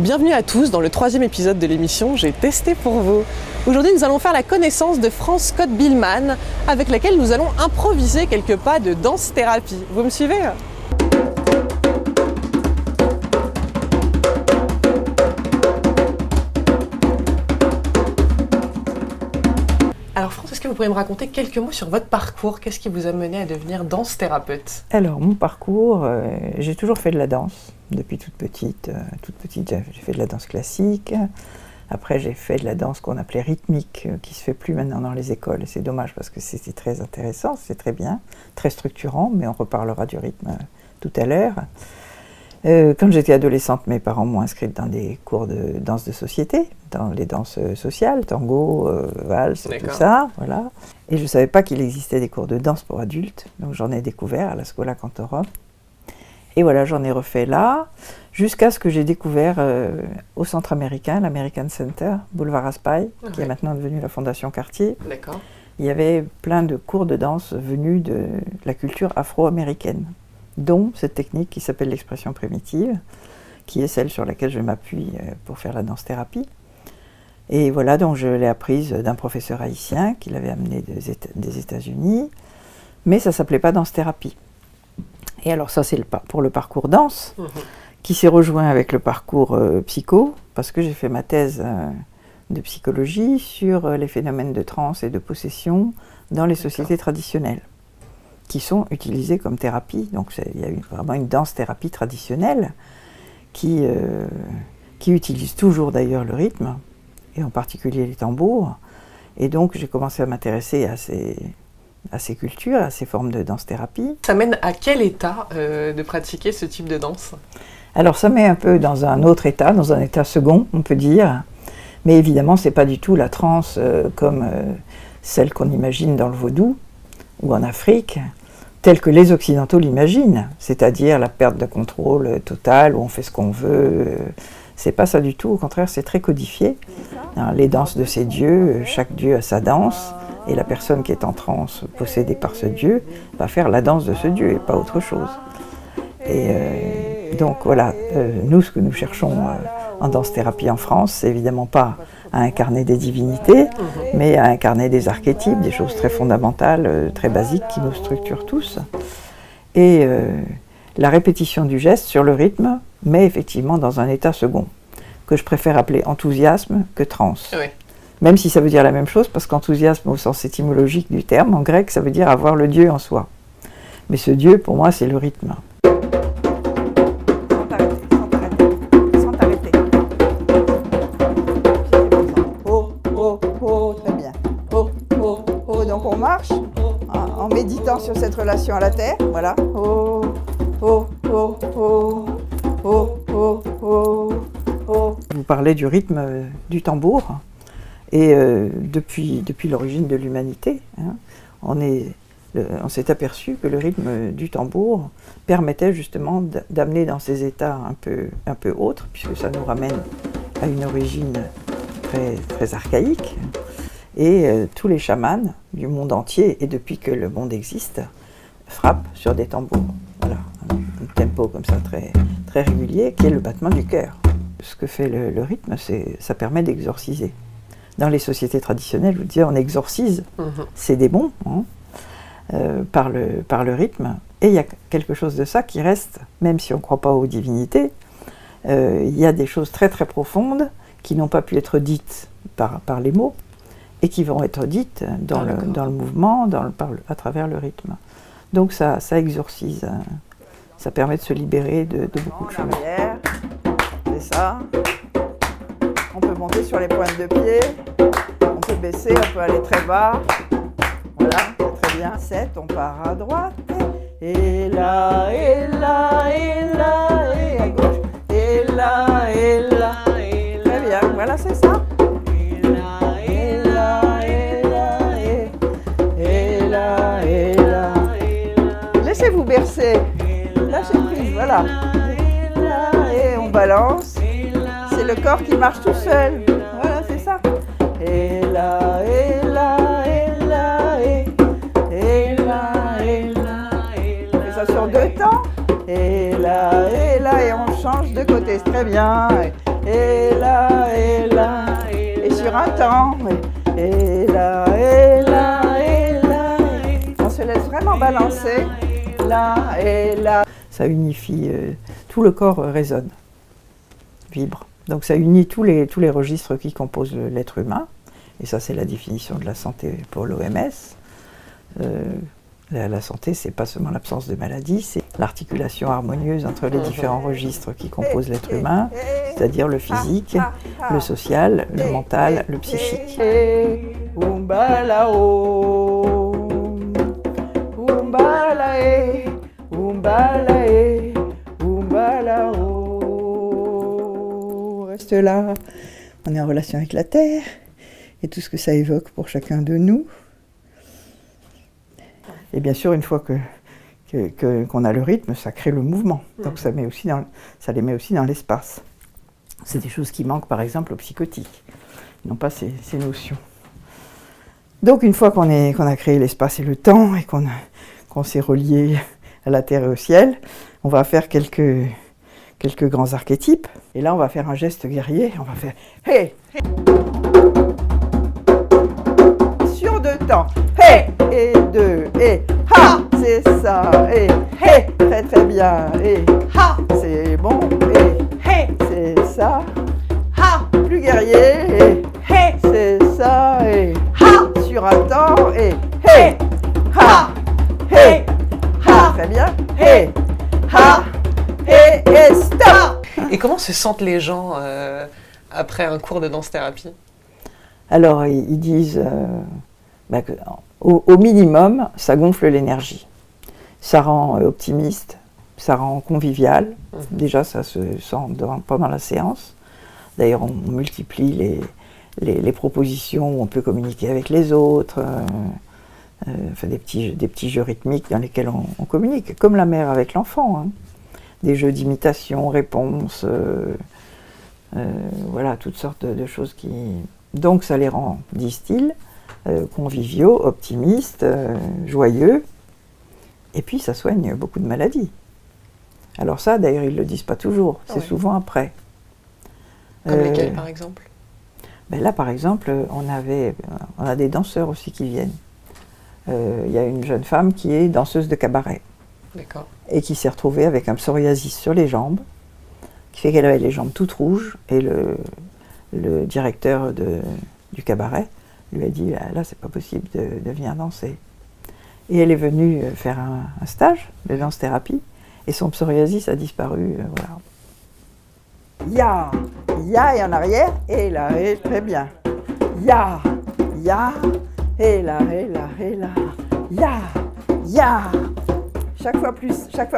Bienvenue à tous dans le 3e épisode de l'émission J'ai testé pour vous. Aujourd'hui nous allons faire la connaissance de France Scott Billman avec laquelle nous allons improviser quelques pas de danse-thérapie. Vous me suivez ? Alors France, est-ce que vous pourriez me raconter quelques mots sur votre parcours ? Qu'est-ce qui vous a mené à devenir danse-thérapeute ? Alors, mon parcours, j'ai toujours fait de la danse, depuis toute petite. J'ai fait de la danse classique. Après, j'ai fait de la danse qu'on appelait rythmique, qui se fait plus maintenant dans les écoles. Et c'est dommage parce que c'était très intéressant, c'est très bien, très structurant, mais on reparlera du rythme tout à l'heure. Quand j'étais adolescente, mes parents m'ont inscrite dans des cours de danse de société, dans les danses sociales, tango, valse, tout ça, voilà. Et je ne savais pas qu'il existait des cours de danse pour adultes, donc j'en ai découvert à la Schola Cantorum. Et voilà, j'en ai refait là, jusqu'à ce que j'ai découvert au centre américain, l'American Center, boulevard Raspail, qui est maintenant devenu la Fondation Cartier. D'accord. Il y avait plein de cours de danse venus de la culture afro-américaine, dont cette technique qui s'appelle l'expression primitive, qui est celle sur laquelle je m'appuie pour faire la danse-thérapie. Et voilà, donc je l'ai apprise d'un professeur haïtien qui l'avait amené des États-Unis, mais ça ne s'appelait pas danse-thérapie. Et alors ça, c'est pour le parcours danse, qui s'est rejoint avec le parcours psycho, parce que j'ai fait ma thèse de psychologie sur les phénomènes de transe et de possession dans les sociétés traditionnelles, qui sont utilisés comme thérapie. Donc il y a vraiment une danse-thérapie traditionnelle qui utilise toujours d'ailleurs le rythme, et en particulier les tambours. Et donc j'ai commencé à m'intéresser à ces cultures, à ces formes de danse-thérapie. Ça mène à quel état de pratiquer ce type de danse ? Alors ça met un peu dans un autre état, dans un état second, on peut dire. Mais évidemment, c'est pas du tout la transe comme celle qu'on imagine dans le vaudou ou en Afrique, telle que les Occidentaux l'imaginent, c'est-à-dire la perte de contrôle totale, où on fait ce qu'on veut. C'est pas ça du tout, au contraire, c'est très codifié. Les danses de ces dieux, chaque dieu a sa danse, et la personne qui est en transe, possédée par ce dieu, va faire la danse de ce dieu et pas autre chose. Et donc voilà, nous, ce que nous cherchons en danse-thérapie en France, c'est évidemment pas à incarner des divinités, mais à incarner des archétypes, des choses très fondamentales, très basiques qui nous structurent tous. Et la répétition du geste sur le rythme, mais effectivement dans un état second, que je préfère appeler enthousiasme que transe. Oui. Même si ça veut dire la même chose, parce qu'enthousiasme au sens étymologique du terme, en grec, ça veut dire avoir le Dieu en soi. Mais ce Dieu, pour moi, c'est le rythme. Sans t'arrêter. Oh, oh, oh, très bien. Oh, oh, oh, donc on marche en méditant sur cette relation à la terre, voilà. Oh, oh, oh, oh, oh, oh, oh, oh. Vous parlez du rythme du tambour. Et depuis l'origine de l'humanité, on s'est aperçu que le rythme du tambour permettait justement d'amener dans ces états un peu autres, puisque ça nous ramène à une origine très, très archaïque. Et tous les chamans du monde entier, et depuis que le monde existe, frappent sur des tambours. Voilà, un tempo comme ça très, très régulier, qui est le battement du cœur. Ce que fait le rythme, ça permet d'exorciser. Dans les sociétés traditionnelles, je vous disais, on exorcise ces démons par le rythme. Et il y a quelque chose de ça qui reste, même si on ne croit pas aux divinités, il y a des choses très très profondes qui n'ont pas pu être dites par les mots et qui vont être dites dans le mouvement, à travers le rythme. Donc ça exorcise, ça permet de se libérer de beaucoup de choses. C'est ça. On peut monter sur les pointes de pied, on peut baisser, on peut aller très bas. Voilà, c'est très bien. 7, on part à droite. Et là, et là, et là, et à gauche. Et là, et là, et là. Très bien, voilà, c'est ça. Et là, et là, et là, et là, et là, et là. Laissez-vous bercer. Lâchez prise, voilà. Et on balance. C'est le corps qui marche tout seul. Voilà, c'est ça. Et là, et là, et là, et là, et là, et là. On fait ça sur 2 temps. Et là, et on change de côté. C'est très bien. et là, et là. Et sur un temps, et là, et là, et là. On se laisse vraiment balancer, là, et là. Ça unifie, tout le corps résonne, vibre. Donc ça unit tous les registres qui composent l'être humain. Et ça, c'est la définition de la santé pour l'OMS. La santé, c'est pas seulement l'absence de maladie, c'est l'articulation harmonieuse entre les différents registres qui composent l'être humain, c'est-à-dire le physique, le social, le mental, le psychique. On reste là, on est en relation avec la Terre et tout ce que ça évoque pour chacun de nous. Et bien sûr, une fois qu'on a le rythme, ça crée le mouvement. Donc ça les met aussi dans l'espace. C'est des choses qui manquent, par exemple, aux psychotiques. Ils n'ont pas ces notions. Donc une fois qu'on a créé l'espace et le temps, et qu'on s'est relié à la terre et au ciel, on va faire quelques grands archétypes. Et là, on va faire un geste guerrier. On va faire « Hey !» Sur deux temps. « Hey !» et deux. Et « Ha !» C'est ça. Et « Hey !» Très très bien. Et « Ha !» C'est bon. Et « Hey !» C'est ça. « Ha !» Plus guerrier. Et « Hey !» C'est ça. Et « Ha !» Sur un temps. Et « Hey !» Ha !» Hey !» Ha ! Très bien. « Hey !» Ha ! Et stop! Et comment se sentent les gens après un cours de danse-thérapie? Alors, ils disent qu'au minimum, ça gonfle l'énergie. Ça rend optimiste, ça rend convivial. Déjà, ça se sent pendant la séance. D'ailleurs, on multiplie les propositions où on peut communiquer avec les autres. Des petits jeux rythmiques dans lesquels on communique, comme la mère avec l'enfant. Hein. Des jeux d'imitation, réponse, voilà, toutes sortes de choses qui... Donc ça les rend, disent-ils, conviviaux, optimistes, joyeux, et puis ça soigne beaucoup de maladies. Alors ça, d'ailleurs, ils ne le disent pas toujours, c'est souvent après. Comme lesquels, par exemple? Là, par exemple, on a des danseurs aussi qui viennent. Il y a une jeune femme qui est danseuse de cabaret. D'accord. Et qui s'est retrouvée avec un psoriasis sur les jambes, qui fait qu'elle avait les jambes toutes rouges, et le directeur du cabaret lui a dit « Là, c'est pas possible de venir danser ». Et elle est venue faire un stage de danse-thérapie, et son psoriasis a disparu, voilà. Ya, ya, et en arrière, et là, et très bien. Ya, ya, et là, et là, et là. Ya, ya. Chaque fois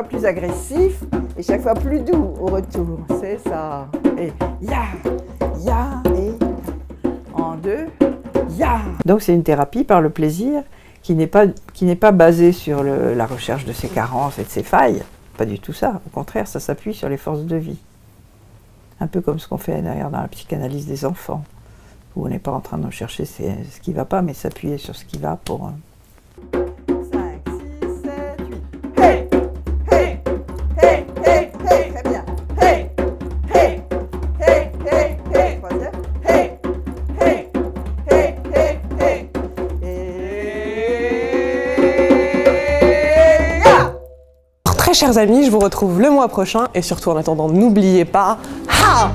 plus agressif et chaque fois plus doux au retour. C'est ça. Et ya, et en deux, ya. Donc c'est une thérapie par le plaisir qui n'est pas basée sur la recherche de ses carences et de ses failles. Pas du tout ça. Au contraire, ça s'appuie sur les forces de vie. Un peu comme ce qu'on fait d'ailleurs dans la psychanalyse des enfants, où on n'est pas en train de chercher ce qui ne va pas, mais s'appuyer sur ce qui va pour... 5, 6, 7, 8. Hey! Hey! Hey! Hey! Hey! Très bien. Hey! Hey! Hey! Hey! Hey! Troisième. Hey! Hey! Hey! Hey! Hey! Et... ya! Très chers amis, je vous retrouve le mois prochain et surtout en attendant, n'oubliez pas... Ha!